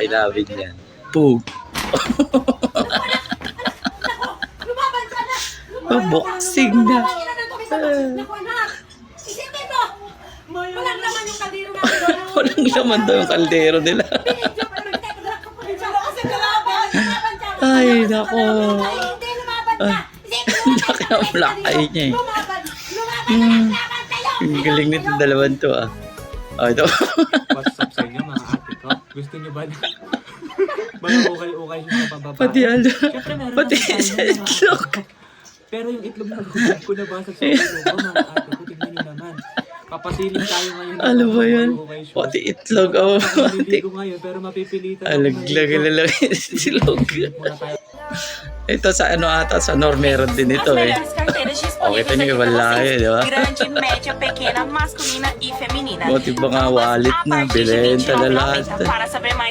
kailabid niyan. Pug. Lumaban ka na! Boxing na. Naku, anak! Isipin mo! Walang naman yung kaldero namin doon. Walang laman daw yung kaldero nila. Binidyo pa naman tayo paglalak ko po din siya. Kasi kalaban! Lumaban ka! Ay, nako. Hindi, lumaban ka! Isipin mo! Laki ang lakay niya eh. Lumaban! Lumaban! Laban tayo! Ang galing nito dalawan to ah. Oh, ito. What's up sa inyo mga ate ko? Gusto nyo ba na mga ukay-ukay yung mapababa? Pati ano. Siyempre meron Pati naman tayo sa ng mga itlog. ate ko. Pero yung itlog na ko nabasag sa ulo ko mga ate ko. Tignan nyo naman. Papasilip tayo ngayon. ng Ano ba mga yan? ukay shoes. Pati itlog. Oh, Naliligo ngayon pero mapipilitan. ako alaglag ngayon. na lang yung itlog. Muna tayo. Ito sa ano ata, sa Nor meron din ito eh. Las carteras Oh, kita nyo wala eh, di ba? grande, média, pequena, masculina e feminina. Buti ba nga wallet na, bilenta na lahat. Para saber mais